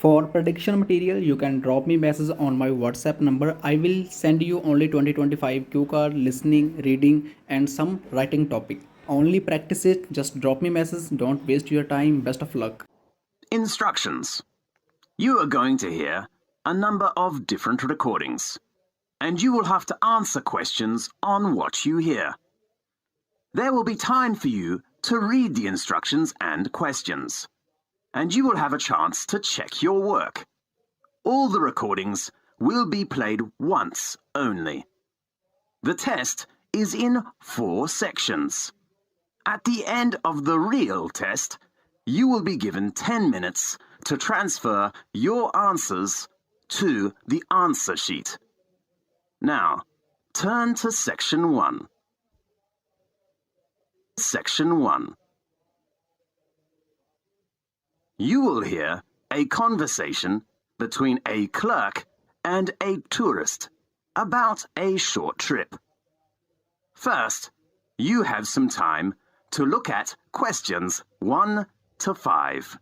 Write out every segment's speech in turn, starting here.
For prediction material, you can drop me message on my WhatsApp number. I will send you only 2025 cue card, listening, reading, and some writing topic. Only practice it. Just drop me message. Don't waste your time. Best of luck. Instructions. You are going to hear a number of different recordings, and you will have to answer questions on what you hear. There will be time for you to read the instructions and questions, and you will have a chance to check your work. All the recordings will be played once only. The test is in 4 sections. At the end of the real test, you will be given 10 minutes to transfer your answers to the answer sheet. Now, turn to Section 1. Section 1. You will hear a conversation between a clerk and a tourist about a short trip. First, you have some time to look at questions 1 to 5.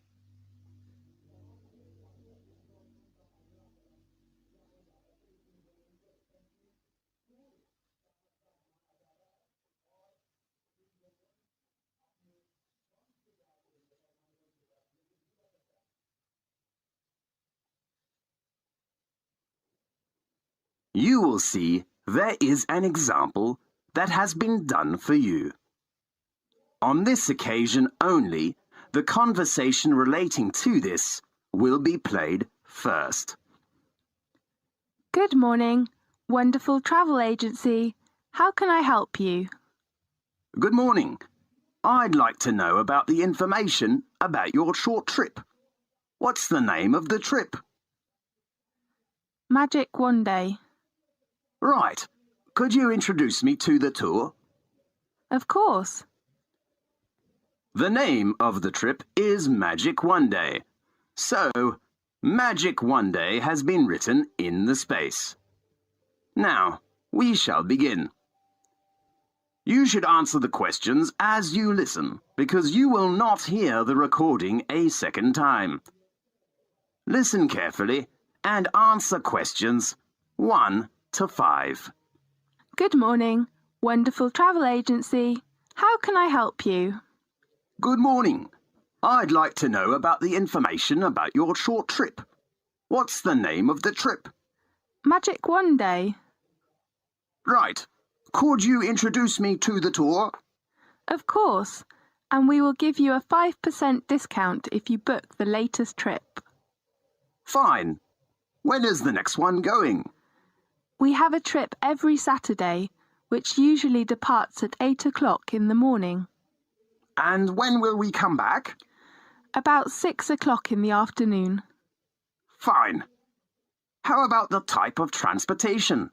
You will see there is an example that has been done for you. On this occasion only, the conversation relating to this will be played first. Good morning, wonderful travel agency. How can I help you? Good morning. I'd like to know about the information about your short trip. What's the name of the trip? Magic One Day. Right. Could you introduce me to the tour? Of course. The name of the trip is Magic One Day. So, Magic One Day has been written in the space. Now, we shall begin. You should answer the questions as you listen, because you will not hear the recording a second time. Listen carefully and answer questions 1 to 5. Good morning, wonderful travel agency. How can I help you? Good morning. I'd like to know about the information about your short trip. What's the name of the trip? Magic One Day. Right. Could you introduce me to the tour? Of course, and we will give you a 5% discount if you book the latest trip. Fine. When is the next one going? We have a trip every Saturday, which usually departs at 8 o'clock in the morning. And when will we come back? About 6 o'clock in the afternoon. Fine. How about the type of transportation?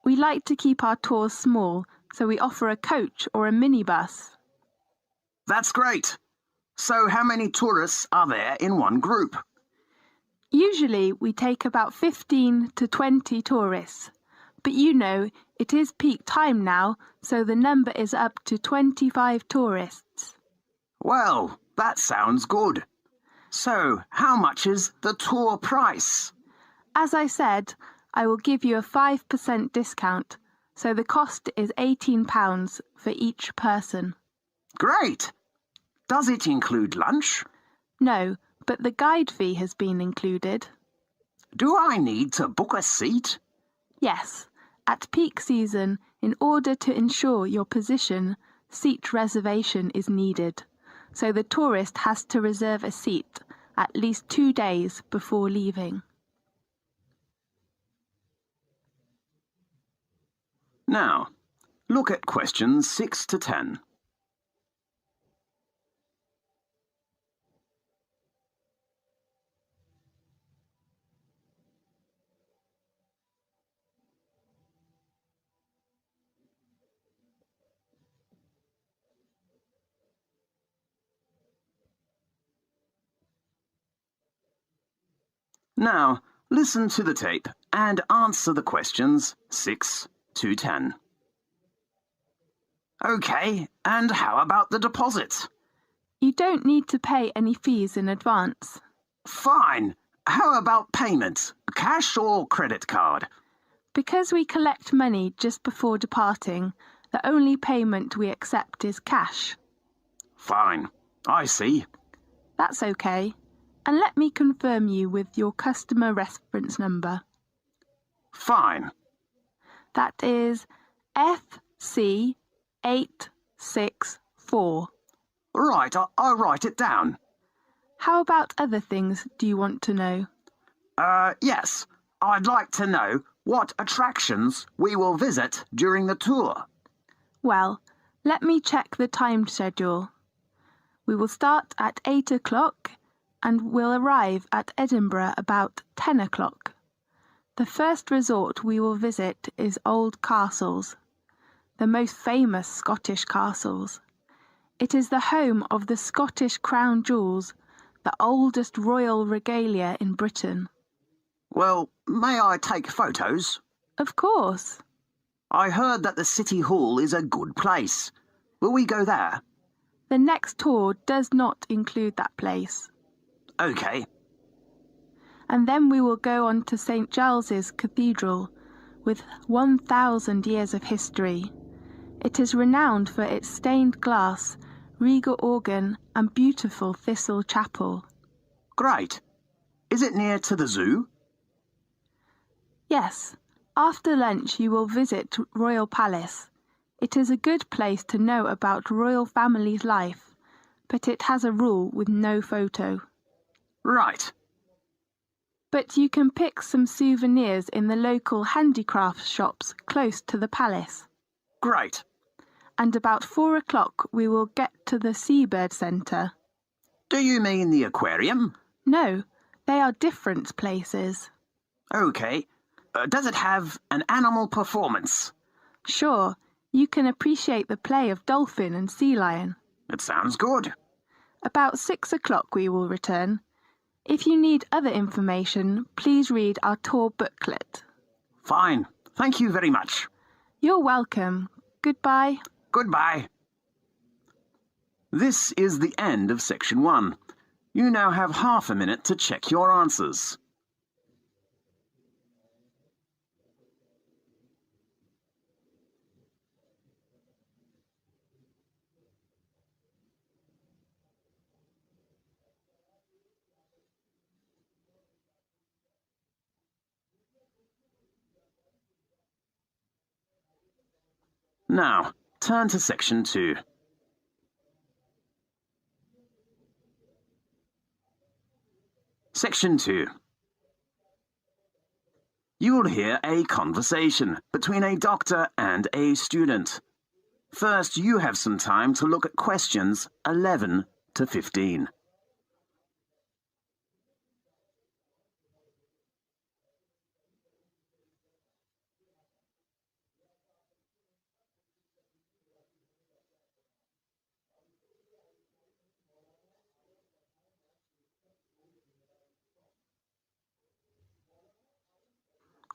We like to keep our tours small, so we offer a coach or a minibus. That's great. So how many tourists are there in one group? Usually we take about 15 to 20 tourists, but you know, it is peak time now, so the number is up to 25 tourists. Well, that sounds good. So, how much is the tour price? As I said, I will give you a 5% discount, so the cost is £18 for each person. Great! Does it include lunch? No, but the guide fee has been included. Do I need to book a seat? Yes, at peak season, in order to ensure your position, seat reservation is needed. So the tourist has to reserve a seat at least 2 days before leaving. Now, look at questions 6 to 10. Now, listen to the tape and answer the questions 6 to 10. Okay, and how about the deposit? You don't need to pay any fees in advance. Fine. How about payment? Cash or credit card? Because we collect money just before departing, the only payment we accept is cash. Fine. I see. That's okay. And let me confirm you with your customer reference number. Fine. That is FC864. Right, I'll write it down. How about other things do you want to know? Yes. I'd like to know what attractions we will visit during the tour. Well, let me check the time schedule. We will start at 8 o'clock and will arrive at Edinburgh about 10 o'clock. The first resort we will visit is Old Castles, the most famous Scottish castles. It is the home of the Scottish crown jewels, the oldest royal regalia in Britain. Well, may I take photos? Of course. I heard that the City Hall is a good place. Will we go there? The next tour does not include that place. Okay. And then we will go on to St. Giles's Cathedral, with 1,000 years of history. It is renowned for its stained glass, regal organ and beautiful thistle chapel. Great. Is it near to the zoo? Yes, after lunch you will visit Royal Palace. It is a good place to know about royal family's life, but it has a rule with no photo. Right. But you can pick some souvenirs in the local handicraft shops close to the palace. Great. And about 4 o'clock we will get to the Seabird Centre. Do you mean the aquarium? No, they are different places. Okay. Does it have an animal performance? Sure, you can appreciate the play of dolphin and sea lion. It sounds good. About 6 o'clock we will return. If you need other information, please read our tour booklet. Fine. Thank you very much. You're welcome. Goodbye. Goodbye. This is the end of section 1. You now have half a minute to check your answers. Now, turn to section 2. Section 2. You will hear a conversation between a doctor and a student. First, you have some time to look at questions 11 to 15.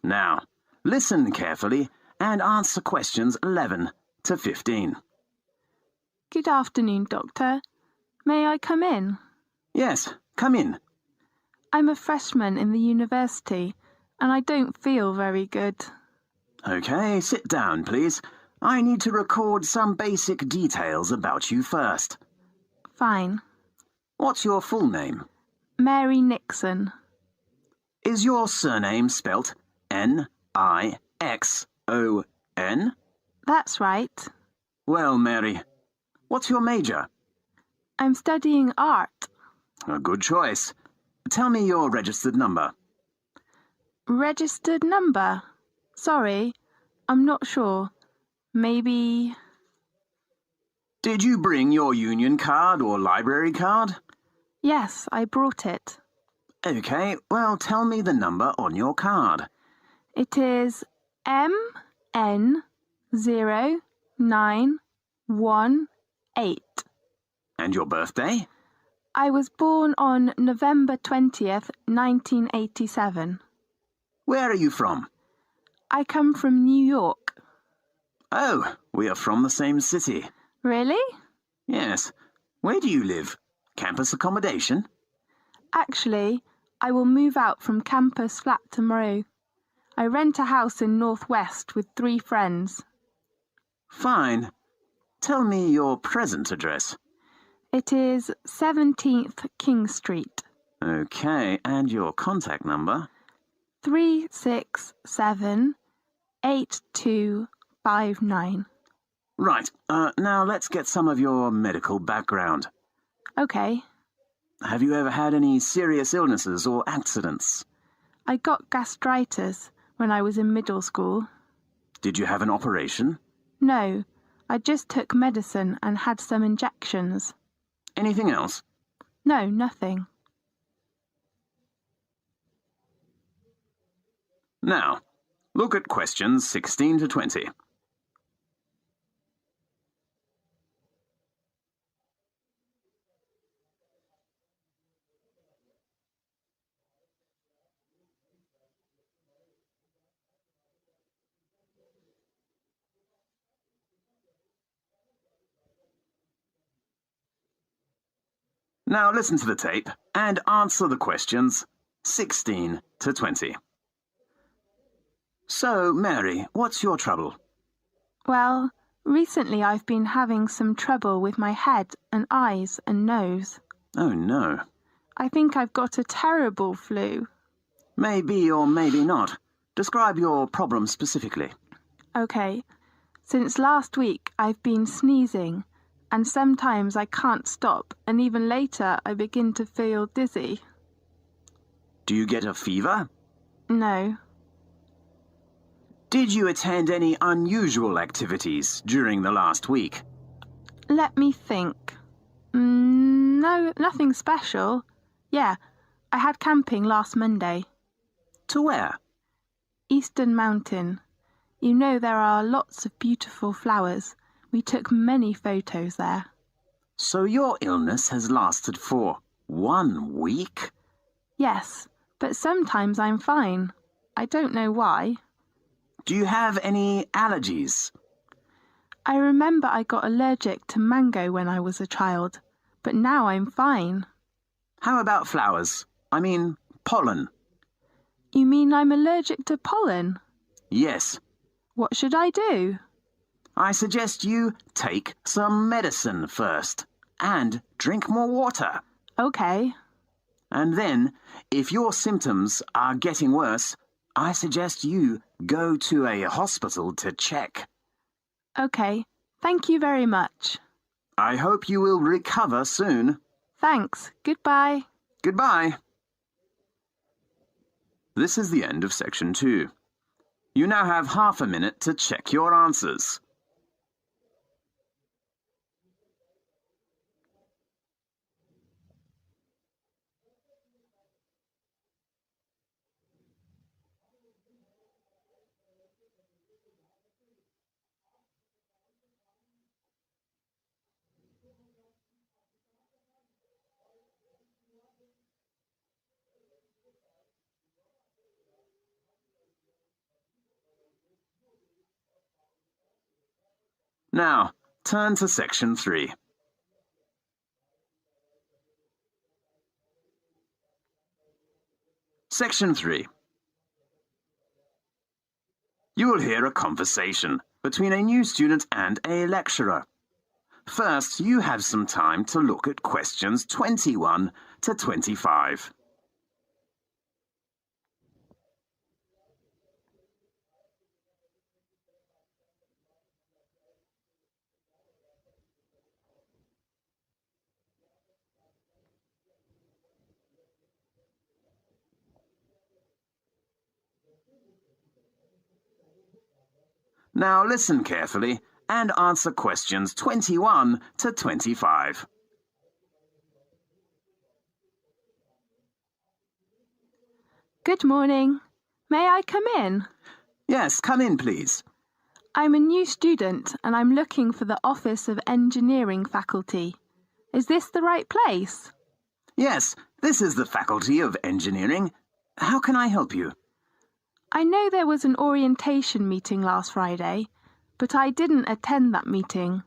Now, listen carefully and answer questions 11 to 15. Good afternoon, Doctor. May I come in? Yes, come in. I'm a freshman in the university, and I don't feel very good. Okay, sit down, please. I need to record some basic details about you first. Fine. What's your full name? Mary Nixon. Is your surname spelt Nixon? That's right. Well, Mary, what's your major? I'm studying art. A good choice. Tell me your registered number. Registered number? Sorry, I'm not sure. Maybe... Did you bring your union card or library card? Yes, I brought it. Okay, well, tell me the number on your card. It is MN0918. And your birthday? I was born on November 20th, 1987. Where are you from? I come from New York. Oh, we are from the same city. Really? Yes. Where do you live? Campus accommodation? Actually, I will move out from campus flat tomorrow. I rent a house in Northwest with 3 friends. Fine. Tell me your present address. It is 17th King Street, Okay, and your contact number? 367-8259. Right, now let's get some of your medical background. Okay, Have you ever had any serious illnesses or accidents? I got gastritis when I was in middle school. Did you have an operation? No, I just took medicine and had some injections. Anything else? No, nothing. Now, look at questions 16 to 20. Now listen to the tape and answer the questions 16 to 20. So, Mary, what's your trouble? Well, recently I've been having some trouble with my head and eyes and nose. Oh no. I think I've got a terrible flu. Maybe or maybe not. Describe your problem specifically. Okay, since last week I've been sneezing, and sometimes I can't stop, and even later I begin to feel dizzy. Do you get a fever? No. Did you attend any unusual activities during the last week? Let me think. No, nothing special. Yeah, I had camping last Monday. To where? Eastern Mountain. You know there are lots of beautiful flowers. We took many photos there. So your illness has lasted for 1 week? Yes, but sometimes I'm fine. I don't know why. Do you have any allergies? I remember I got allergic to mango when I was a child, but now I'm fine. How about flowers? I mean, pollen. You mean I'm allergic to pollen? Yes. What should I do? I suggest you take some medicine first and drink more water. Okay. And then, if your symptoms are getting worse, I suggest you go to a hospital to check. Okay. Thank you very much. I hope you will recover soon. Thanks. Goodbye. Goodbye. This is the end of section 2. You now have half a minute to check your answers. Now, turn to section 3. Section 3. You will hear a conversation between a new student and a lecturer. First, you have some time to look at questions 21 to 25. Now listen carefully and answer questions 21 to 25. Good morning. May I come in? Yes, come in, please. I'm a new student and I'm looking for the Office of Engineering faculty. Is this the right place? Yes, this is the Faculty of Engineering. How can I help you? I know there was an orientation meeting last Friday, but I didn't attend that meeting.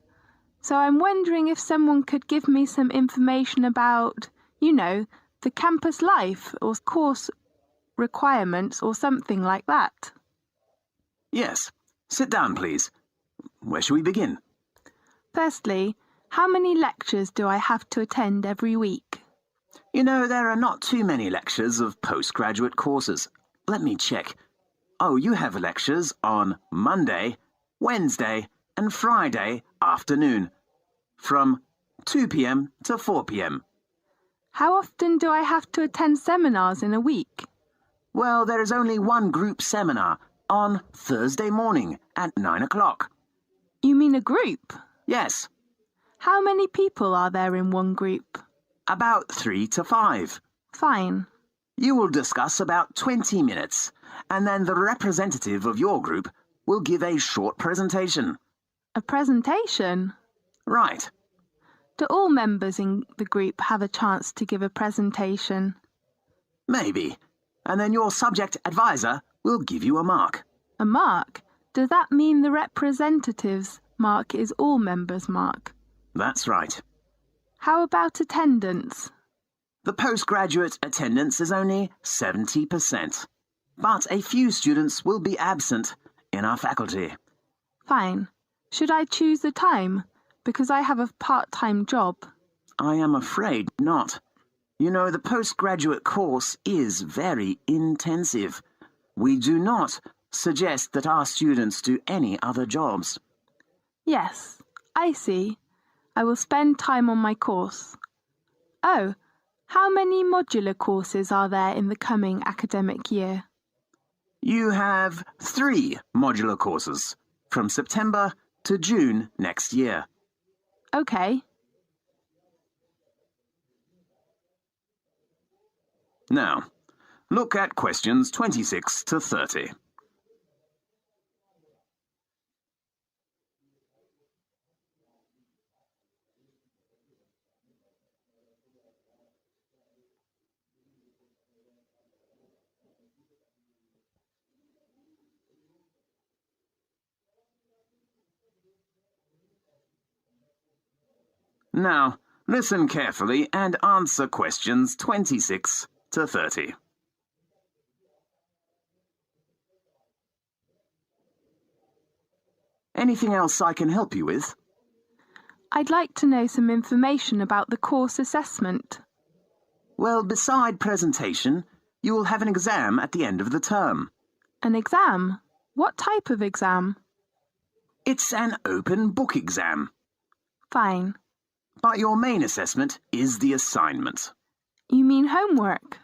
So I'm wondering if someone could give me some information about, The campus life or course requirements or something like that? Yes. Sit down, please. Where shall we begin? Firstly, how many lectures do I have to attend every week? You know, there are not too many lectures of postgraduate courses. Let me check. Oh, you have lectures on Monday, Wednesday, and Friday afternoon, from 2 p.m. to 4 p.m. How often do I have to attend seminars in a week? Well, there is only one group seminar on Thursday morning at 9 o'clock. You mean a group? Yes, How many people are there in one group? about 3 to 5. Fine. You will discuss about 20 minutes, and then the representative of your group will give a short presentation. A presentation? Right. Do all members in the group have a chance to give a presentation? Maybe. And then your subject advisor will give you a mark. A mark? Does that mean the representative's mark is all members' mark? That's right. How about attendance? The postgraduate attendance is only 70%, but a few students will be absent in our faculty. Fine. Should I choose the time? Because I have a part-time job. I am afraid not. You know, the postgraduate course is very intensive. We do not suggest that our students do any other jobs. Yes, I see. I will spend time on my course. Oh, how many modular courses are there in the coming academic year? You have 3 modular courses from September to June next year. Okay. Now, look at questions 26 to 30. Now, listen carefully and answer questions 26 to 30. Anything else I can help you with? I'd like to know some information about the course assessment. Well, beside presentation, you will have an exam at the end of the term. An exam? What type of exam? It's an open book exam, Fine. but your main assessment is the assignment. You mean homework?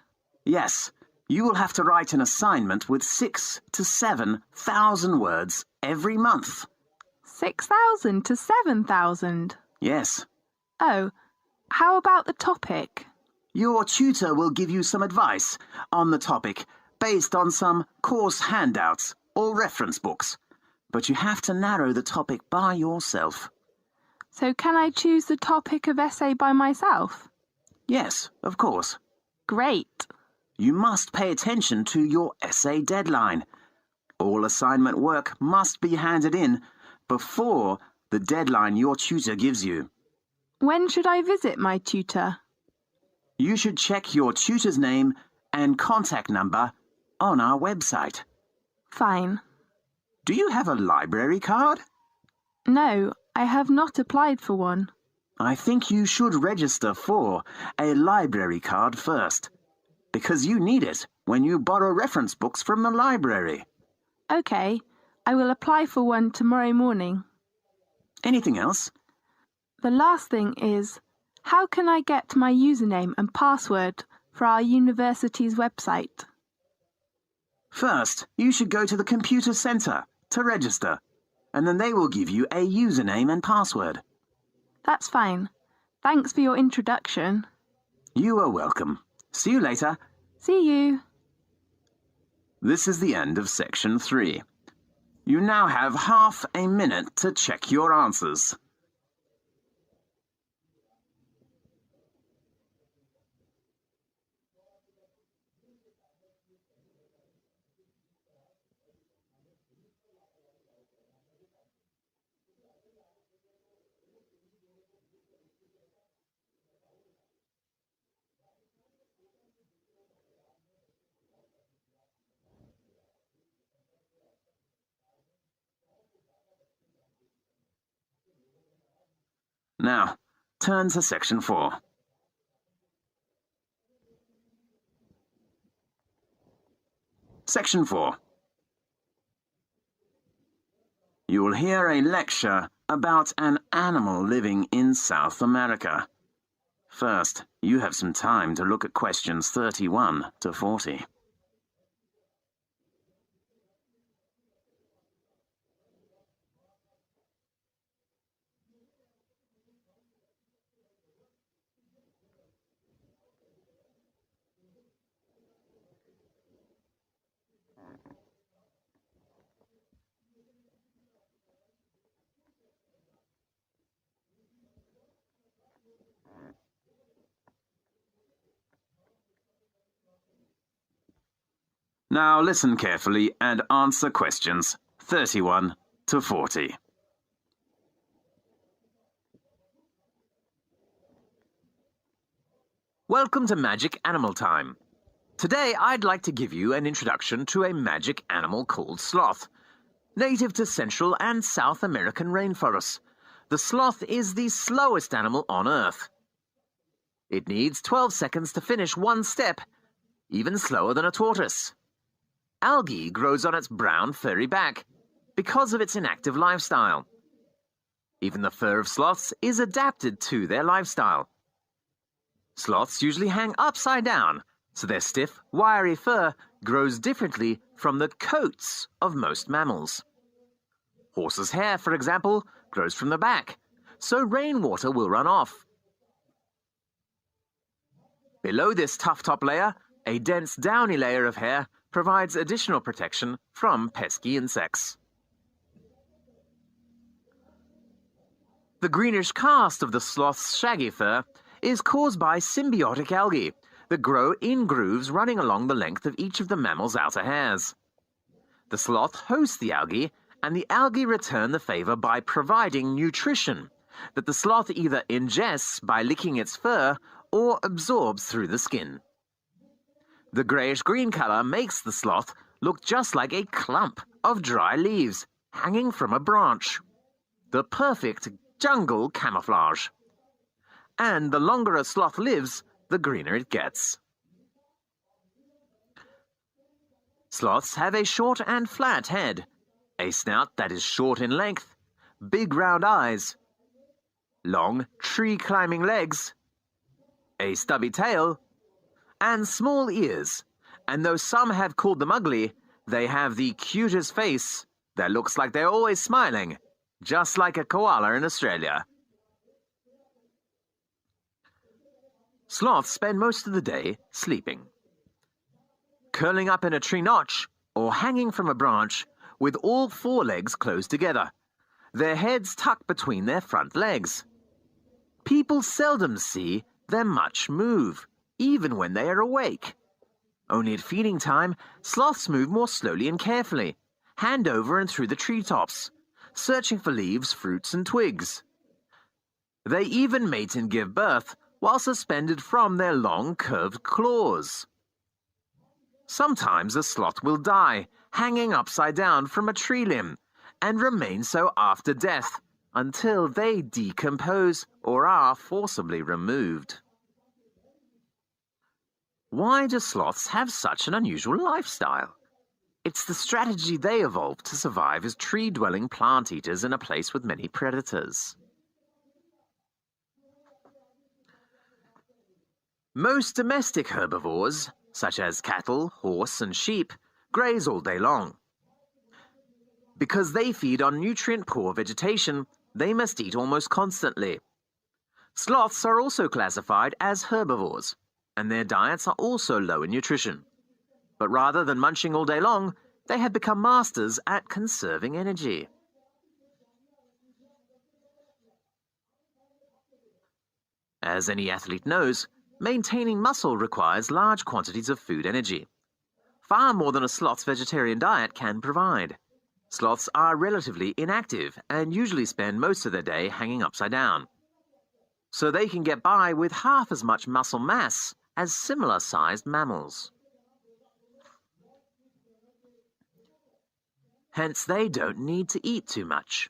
Yes, you will have to write an assignment with 6,000 to 7,000 words every month. 6,000 to 7,000? Yes. Oh, how about the topic? Your tutor will give you some advice on the topic based on some course handouts or reference books, but you have to narrow the topic by yourself. So can I choose the topic of essay by myself? Yes, of course. Great. You must pay attention to your essay deadline. All assignment work must be handed in before the deadline your tutor gives you. When should I visit my tutor? You should check your tutor's name and contact number on our website. Fine. Do you have a library card? No, I have not applied for one. I think you should register for a library card first, because you need it when you borrow reference books from the library. Okay, I will apply for one tomorrow morning. Anything else? The last thing is, how can I get my username and password for our university's website? First, you should go to the computer center to register, and then they will give you a username and password. That's fine. Thanks for your introduction. You are welcome. See you later. See you. This is the end of section 3. You now have half a minute to check your answers. Now, turn to section 4. Section 4. You will hear a lecture about an animal living in South America. First, you have some time to look at questions 31 to 40. Now listen carefully and answer questions 31 to 40. Welcome to Magic Animal Time. Today I'd like to give you an introduction to a magic animal called sloth. Native to Central and South American rainforests, the sloth is the slowest animal on Earth. It needs 12 seconds to finish one step, even slower than a tortoise. Algae grows on its brown, furry back because of its inactive lifestyle. Even the fur of sloths is adapted to their lifestyle. Sloths usually hang upside down, so their stiff, wiry fur grows differently from the coats of most mammals. Horses' hair, for example, grows from the back, so rainwater will run off. Below this tough top layer, a dense downy layer of hair provides additional protection from pesky insects. The greenish cast of the sloth's shaggy fur is caused by symbiotic algae that grow in grooves running along the length of each of the mammal's outer hairs. The sloth hosts the algae, and the algae return the favor by providing nutrition that the sloth either ingests by licking its fur or absorbs through the skin. The grayish-green color makes the sloth look just like a clump of dry leaves hanging from a branch. The perfect jungle camouflage. And the longer a sloth lives, the greener it gets. Sloths have a short and flat head, a snout that is short in length, big round eyes, long tree-climbing legs, a stubby tail, and small ears, and though some have called them ugly, they have the cutest face that looks like they're always smiling, just like a koala in Australia. Sloths spend most of the day sleeping. Curling up in a tree notch or hanging from a branch with all four legs closed together, their heads tucked between their front legs. People seldom see them much move, even when they are awake. Only at feeding time, sloths move more slowly and carefully, hand over and through the treetops, searching for leaves, fruits, and twigs. They even mate and give birth while suspended from their long, curved claws. Sometimes a sloth will die, hanging upside down from a tree limb, and remain so after death, until they decompose or are forcibly removed. Why do sloths have such an unusual lifestyle? It's the strategy they evolved to survive as tree-dwelling plant eaters in a place with many predators. Most domestic herbivores, such as cattle, horse, and sheep, graze all day long. Because they feed on nutrient-poor vegetation, they must eat almost constantly. Sloths are also classified as herbivores, and their diets are also low in nutrition. But rather than munching all day long, they have become masters at conserving energy. As any athlete knows, maintaining muscle requires large quantities of food energy, far more than a sloth's vegetarian diet can provide. Sloths are relatively inactive and usually spend most of their day hanging upside down, so they can get by with half as much muscle mass as similar-sized mammals. Hence, they don't need to eat too much.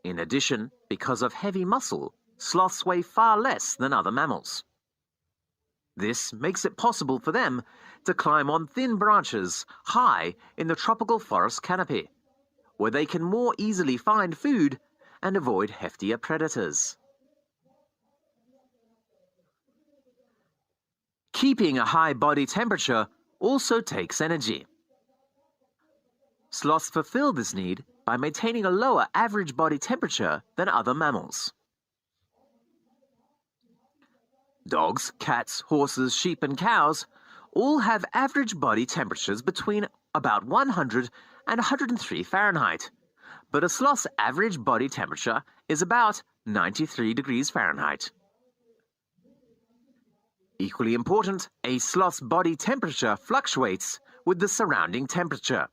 In addition, because of heavy muscle, sloths weigh far less than other mammals. This makes it possible for them to climb on thin branches high in the tropical forest canopy, where they can more easily find food and avoid heftier predators. Keeping a high body temperature also takes energy. Sloths fulfill this need by maintaining a lower average body temperature than other mammals. Dogs, cats, horses, sheep and cows all have average body temperatures between about 100 and 103 Fahrenheit, but a sloth's average body temperature is about 93 degrees Fahrenheit. Equally important, a sloth's body temperature fluctuates with the surrounding temperature.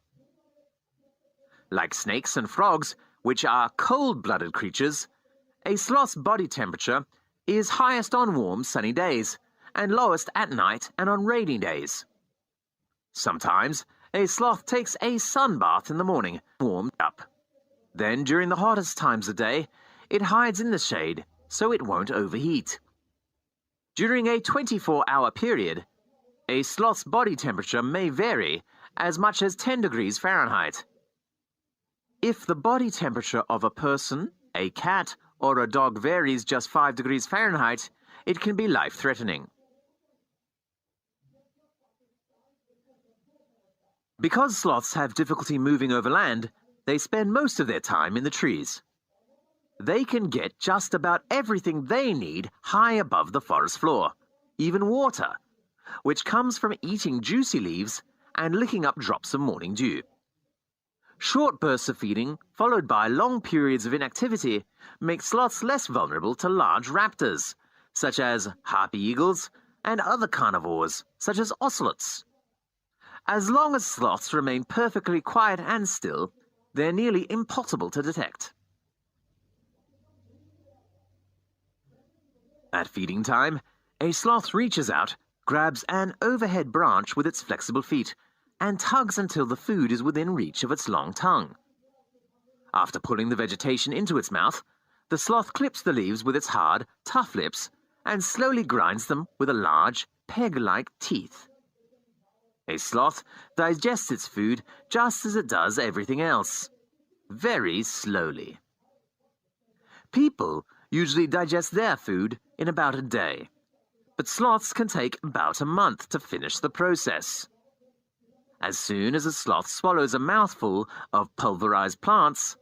Like snakes and frogs, which are cold-blooded creatures, a sloth's body temperature is highest on warm, sunny days and lowest at night and on rainy days. Sometimes, a sloth takes a sunbath in the morning, warmed up. Then, during the hottest times of day, it hides in the shade so it won't overheat. During a 24-hour period, a sloth's body temperature may vary as much as 10 degrees Fahrenheit. If the body temperature of a person, a cat, or a dog varies just 5 degrees Fahrenheit, it can be life-threatening. Because sloths have difficulty moving over land, they spend most of their time in the trees. They can get just about everything they need high above the forest floor, even water, which comes from eating juicy leaves and licking up drops of morning dew. Short bursts of feeding, followed by long periods of inactivity, make sloths less vulnerable to large raptors, such as harpy eagles and other carnivores, such as ocelots. As long as sloths remain perfectly quiet and still, they're nearly impossible to detect. At feeding time, a sloth reaches out, grabs an overhead branch with its flexible feet, and tugs until the food is within reach of its long tongue. After pulling the vegetation into its mouth, the sloth clips the leaves with its hard, tough lips and slowly grinds them with a large, peg-like teeth. A sloth digests its food just as it does everything else, very slowly. People usually digest their food in about a day, but sloths can take about a month to finish the process. As soon as a sloth swallows a mouthful of pulverized plants,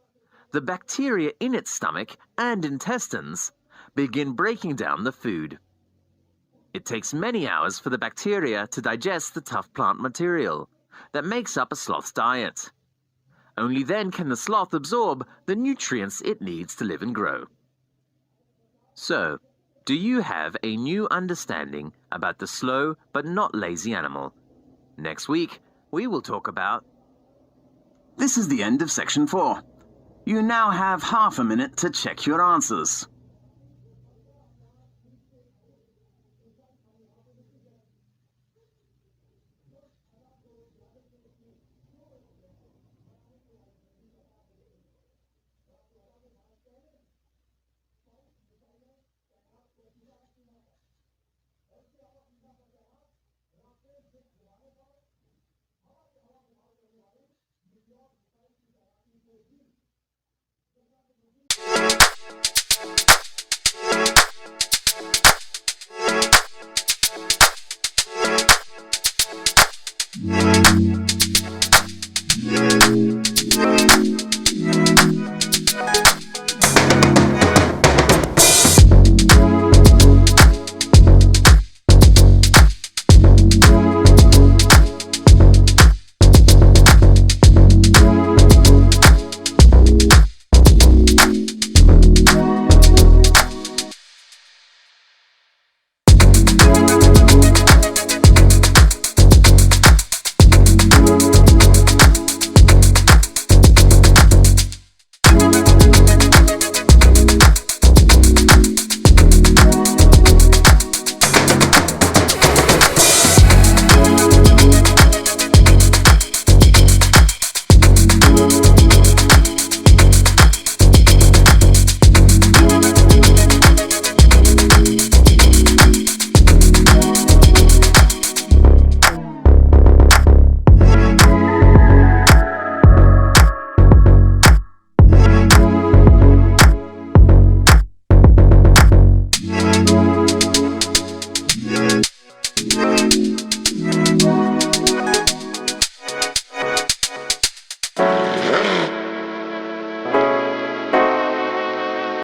the bacteria in its stomach and intestines begin breaking down the food. It takes many hours for the bacteria to digest the tough plant material that makes up a sloth's diet. Only then can the sloth absorb the nutrients it needs to live and grow. So, do you have a new understanding about the slow but not lazy animal? Next week, we will talk about... This is the end of section 4. You now have half a minute to check your answers.